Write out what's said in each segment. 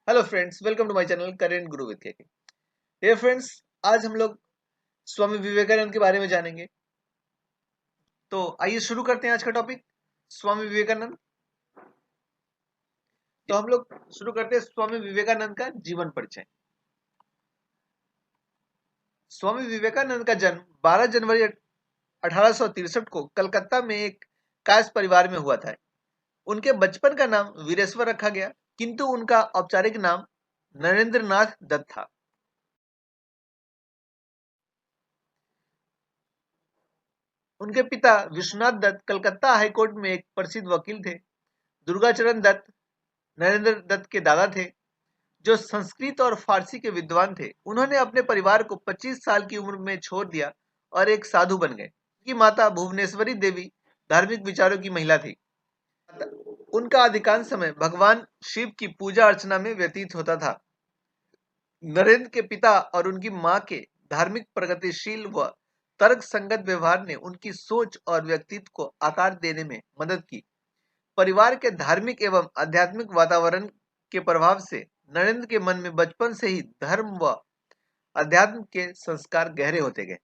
Hello friends, welcome to my channel current guru with K. ये friends, आज हम लोग स्वामी विवेकानंद के बारे में जानेंगे। तो आइए शुरू करते हैं आज का टॉपिक, स्वामी विवेकानंद। तो हम लोग शुरू करते हैं स्वामी विवेकानंद का जीवन परिचय। स्वामी विवेकानंद का जन्म 12 जनवरी 1863 को कलकत्ता में एक कायस्थ परिवार में हुआ था। उनके बचपन का नाम वीरेश्वर रखा गया, किंतु उनका औपचारिक नाम नरेंद्र नाथ दत्त था। उनके पिता विश्वनाथ दत्त कलकत्ता हाईकोर्ट में एक प्रसिद्ध वकील थे। दुर्गाचरण दत्त नरेंद्र दत्त के दादा थे, जो संस्कृत और फारसी के विद्वान थे। उन्होंने अपने परिवार को 25 साल की उम्र में छोड़ दिया और एक साधु बन गए। उनकी माता भुवनेश्वरी देवी धार्मिक विचारों की महिला थी। उनका अधिकांश समय भगवान शिव की पूजा अर्चना में व्यतीत होता था। नरेंद्र के पिता और उनकी मां के धार्मिक, प्रगतिशील व तर्क संगत व्यवहार ने उनकी सोच और व्यक्तित्व को आकार देने में मदद की। परिवार के धार्मिक एवं आध्यात्मिक वातावरण के प्रभाव से नरेंद्र के मन में बचपन से ही धर्म व अध्यात्म के संस्कार गहरे होते गए।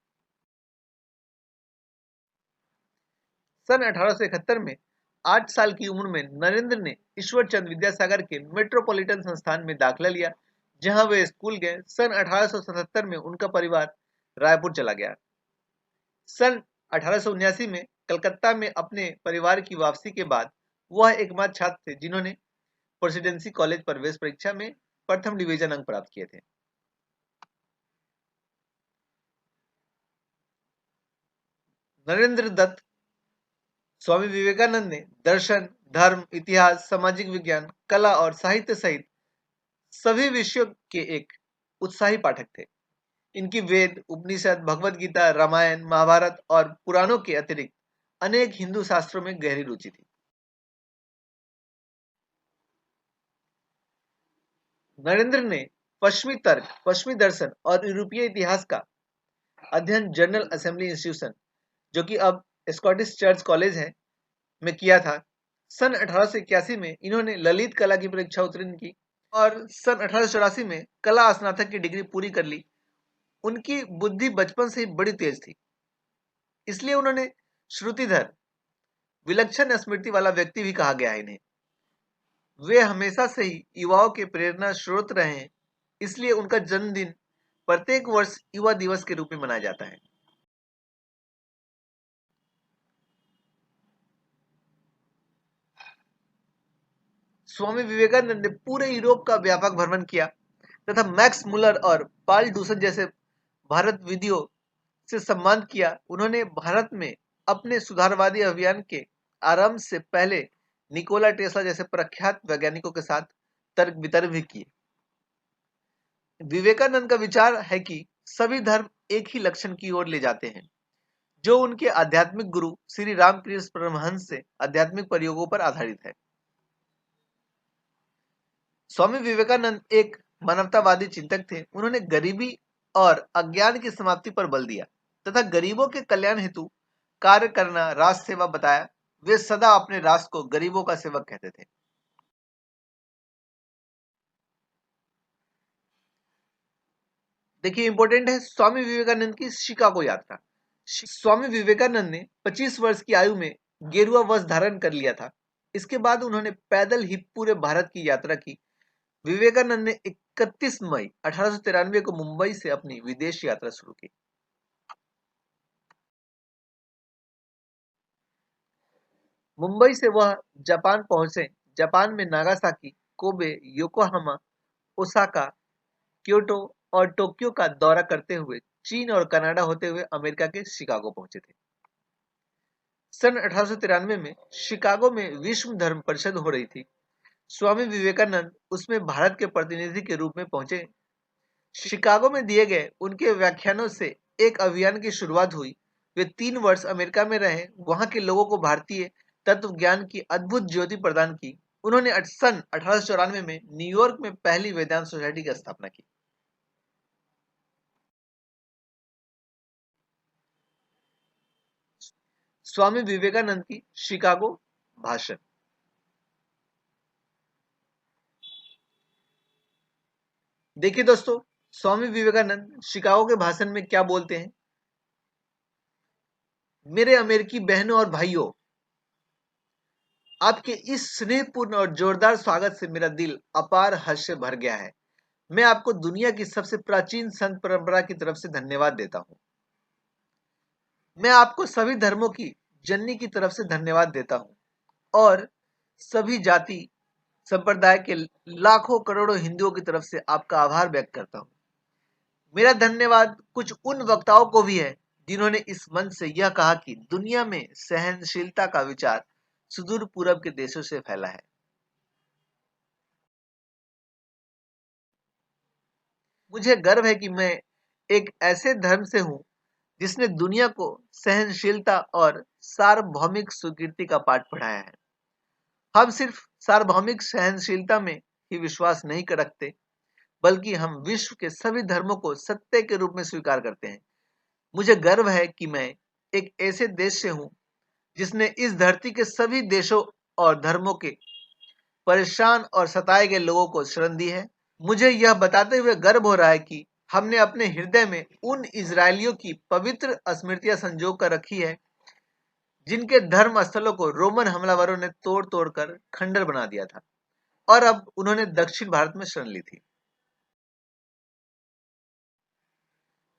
सन 1871 में 8 साल की उम्र में नरेंद्र ने ईश्वर चंद्र विद्यासागर के मेट्रोपॉलिटन संस्थान में दाखिला लिया, जहां वे स्कूल गए। सन 1877 में उनका परिवार रायपुर चला गया। सन 1879 में कलकत्ता में अपने परिवार की वापसी के बाद वह एकमात्र छात्र थे जिन्होंने प्रेसिडेंसी कॉलेज प्रवेश परीक्षा में प्रथम डिवीजन अंक प्राप्त किए थे। नरेंद्र दत्त स्वामी विवेकानंद ने दर्शन, धर्म, इतिहास, सामाजिक विज्ञान, कला और साहित्य सहित सभी विषयों के एक उत्साही पाठक थे। इनकी वेद, उपनिषद, भगवत गीता, रामायण, महाभारत और पुराणों के अतिरिक्त अनेक हिंदू शास्त्रों में गहरी रुचि थी। नरेंद्र ने पश्चिमी तर्क, पश्चिमी दर्शन और यूरोपीय इतिहास का अध्ययन जनरल असेंबली इंस्टीट्यूशन, जो कि अब स्कॉटिश चर्च कॉलेज है, में किया था। सन 1881 में इन्होंने ललित कला की परीक्षा उत्तीर्ण की और सन 1884 में कला स्नातक की डिग्री पूरी कर ली। उनकी बुद्धि बचपन से ही बड़ी तेज थी, इसलिए उन्होंने श्रुतिधर, विलक्षण स्मृति वाला व्यक्ति भी कहा गया है इन्हें। वे हमेशा से ही युवाओं के प्रेरणा स्रोत रहे हैं, इसलिए उनका जन्मदिन प्रत्येक वर्ष युवा दिवस के रूप में मनाया जाता है। स्वामी विवेकानंद ने पूरे यूरोप का व्यापक भ्रमण किया तथा मैक्स मुलर और पाल डूसन जैसे भारत विदियों से सम्मानित किया। उन्होंने भारत में अपने सुधारवादी अभियान के आरंभ से पहले निकोला टेस्ला जैसे प्रख्यात वैज्ञानिकों के साथ तर्क वितर्क भी किए। विवेकानंद का विचार है कि सभी धर्म एक ही लक्षण की ओर ले जाते हैं, जो उनके आध्यात्मिक गुरु श्री रामकृष्ण परमहंस से आध्यात्मिक प्रयोगों पर आधारित है। स्वामी विवेकानंद एक मानवतावादी चिंतक थे। उन्होंने गरीबी और अज्ञान की समाप्ति पर बल दिया तथा गरीबों के कल्याण हेतु कार्य करना राष्ट्र सेवा बताया। वे सदा अपने राष्ट्र को गरीबों का सेवक कहते थे। देखिए, इंपॉर्टेंट है स्वामी विवेकानंद की शिकागो यात्रा। स्वामी विवेकानंद ने 25 वर्ष की आयु में गेरुआ वस्त्र धारण कर लिया था। इसके बाद उन्होंने पैदल ही पूरे भारत की यात्रा की। विवेकानंद ने 31 मई 1893 को मुंबई से अपनी विदेश यात्रा शुरू की। मुंबई से वह जापान पहुंचे। जापान में Nagasaki, Kobe, Yokohama, Osaka, Kyoto और टोक्यो का दौरा करते हुए चीन और कनाडा होते हुए अमेरिका के शिकागो पहुंचे थे। सन 1893 में शिकागो में विश्व धर्म परिषद हो रही थी। स्वामी विवेकानंद उसमें भारत के प्रतिनिधि के रूप में पहुंचे। शिकागो में दिए गए उनके व्याख्यानों से एक अभियान की शुरुआत हुई। वे 3 वर्ष अमेरिका में रहे, वहां के लोगों को भारतीय तत्व ज्ञान की अद्भुत ज्योति प्रदान की। उन्होंने सन 1894 में न्यूयॉर्क में पहली वेदांत सोसाइटी की स्थापना की। स्वामी विवेकानंद की शिकागो भाषण। देखिए दोस्तों, स्वामी विवेकानंद शिकागो के भाषण में क्या बोलते हैं। मेरे अमेरिकी बहनों और भाइयों, आपके इस स्नेहपूर्ण और जोरदार स्वागत से मेरा दिल अपार हर्ष से भर गया है। मैं आपको दुनिया की सबसे प्राचीन संत परंपरा की तरफ से धन्यवाद देता हूं। मैं आपको सभी धर्मों की जननी की तरफ से धन्यवाद देता हूं और सभी जाति संप्रदाय के लाखों करोड़ों हिंदुओं की तरफ से आपका आभार व्यक्त करता हूं। मेरा धन्यवाद कुछ उन वक्ताओं को भी है जिन्होंने इस मंच से यह कहा कि दुनिया में सहनशीलता का विचार सुदूर पूर्व के देशों से फैला है। मुझे गर्व है कि मैं एक ऐसे धर्म से हूं जिसने दुनिया को सहनशीलता और सार्वभौमिक स्वीकृति का पाठ पढ़ाया है। हम सिर्फ सार्वभौमिक सहनशीलता में ही विश्वास नहीं कर रखते, बल्कि हम विश्व के सभी धर्मों को सत्य के रूप में स्वीकार करते हैं। मुझे गर्व है कि मैं एक ऐसे देश से हूं जिसने इस धरती के सभी देशों और धर्मों के परेशान और सताए गए लोगों को शरण दी है। मुझे यह बताते हुए गर्व हो रहा है कि हमने अपने हृदय में उन इजरायलियों की पवित्र स्मृतियां संजो कर रखी है जिनके धर्म स्थलों को रोमन हमलावरों ने तोड़ तोड़ कर खंडर बना दिया था और अब उन्होंने दक्षिण भारत में शरण ली थी।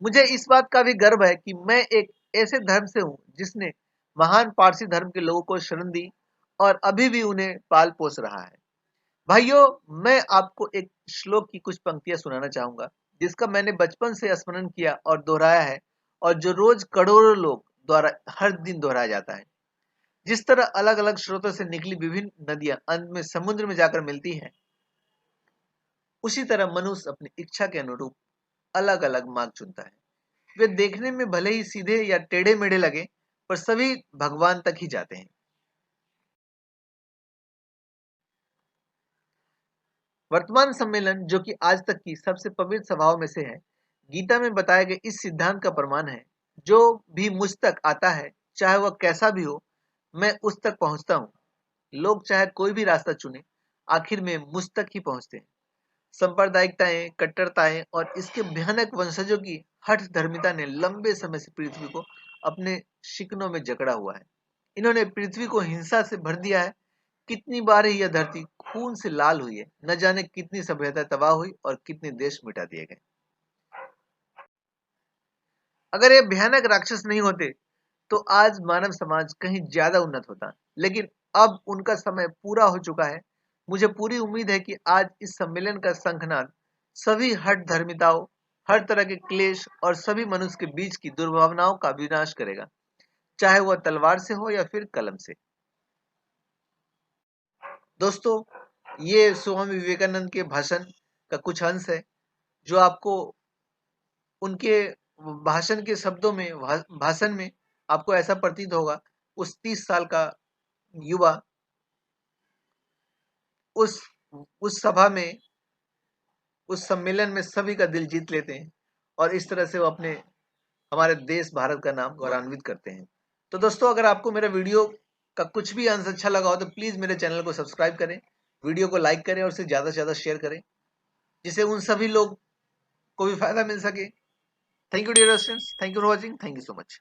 मुझे इस बात का भी गर्व है कि मैं एक ऐसे धर्म से हूं जिसने महान पारसी धर्म के लोगों को शरण दी और अभी भी उन्हें पाल पोस रहा है। भाइयों, मैं आपको एक श्लोक की कुछ पंक्तियां सुनाना चाहूंगा जिसका मैंने बचपन से स्मरण किया और दोहराया है और जो रोज करोड़ों लोग द्वारा हर दिन दोहराया जाता है। जिस तरह अलग अलग स्रोतों से निकली विभिन्न नदियां अंत में समुद्र में जाकर मिलती हैं, उसी तरह मनुष्य अपनी इच्छा के अनुरूप अलग अलग मार्ग चुनता है। वे देखने में भले ही सीधे या टेढ़े मेढ़े लगे, पर सभी भगवान तक ही जाते हैं। वर्तमान सम्मेलन, जो कि आज तक की सबसे पवित्र सभाओं में से है, गीता में बताए गए इस सिद्धांत का प्रमाण है। जो भी मुझ तक आता है, चाहे वह कैसा भी हो, मैं उस तक पहुंचता हूँ। लोग चाहे कोई भी रास्ता चुने, आखिर में मुझ तक ही पहुंचते हैं। सांप्रदायिकताएं, कट्टरताएं और इसके भयानक वंशजों की हठ धर्मिता ने लंबे समय से पृथ्वी को अपने शिकनों में जकड़ा हुआ है। इन्होंने पृथ्वी को हिंसा से भर दिया है। कितनी बार यह धरती खून से लाल हुई है, न जाने कितनी सभ्यता तबाह हुई और कितने देश मिटा दिए गए। अगर ये भयानक राक्षस नहीं होते तो आज मानव समाज कहीं ज्यादा उन्नत होता, लेकिन अब उनका समय पूरा हो चुका है। मुझे पूरी उम्मीद है कि आज इस सम्मेलन का शंखनाद सभी हठ धर्मिताओं, हर तरह के क्लेश और सभी मनुष्य के बीच की दुर्भावनाओं का विनाश करेगा, चाहे वह तलवार से हो या फिर कलम से। दोस्तों, ये स्वामी विवेकानंद के भाषण का कुछ अंश है जो आपको उनके भाषण के शब्दों में, भाषण में आपको ऐसा प्रतीत होगा उस 30 साल का युवा उस उस सभा में, उस सम्मेलन में सभी का दिल जीत लेते हैं और इस तरह से वो अपने हमारे देश भारत का नाम गौरवान्वित करते हैं। तो दोस्तों, अगर आपको मेरा वीडियो का कुछ भी अंश अच्छा लगा हो तो प्लीज मेरे चैनल को सब्सक्राइब करें, वीडियो को लाइक करें और इसे ज्यादा से ज्यादा शेयर करें, जिससे उन सभी लोग को भी फायदा मिल सके। Thank you dear students, thank you for watching, thank you so much.